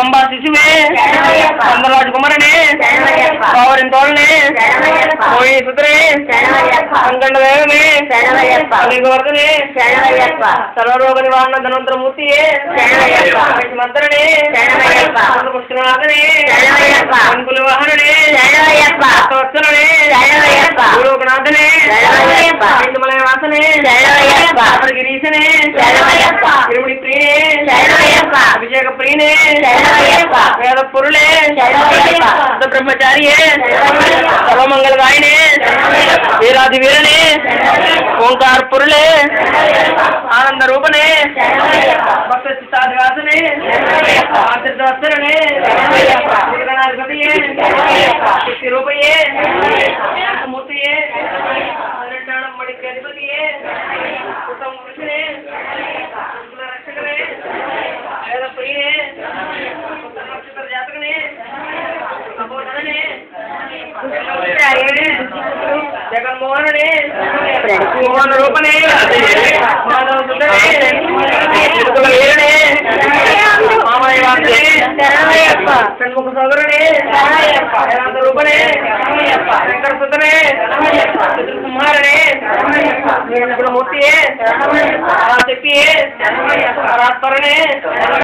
अंबा शिशुवे राजकुमारने पावरिंतोलने मोई सुतरे संगंड देवने अलिगवर्धने सर्वरोग निवारण धनवंतर मूर्तिये मंत्रने पुष्करनाथने अंकुल वाहनने वत्सलने गुरुनाथने इंदुमलय वासने गिरीशने तिरुमणि प्रियने अभिषेक प्रियने वेद पुरुले ब्रह्मचारी सर्वमंगल गायने वीराधि वीरने ओंकार पुरुले आनंद रूपने भक्त चित्ताधिवासने आशीर्वादने शक्ति रूपये मूर्तिये मणिकधिपतिये उत्तम पुरुषने रक्षकने वेद प्रियने नक्षत्र जातकने अबोधने जगन्मोहनने मोहन रूपने माधव सुंदरने वीरने मामयवासने षण्मुख सागरने वेदांत रूपने शंकर सुंदरने कुमारने मूर्तिये शक्तिये राजपरने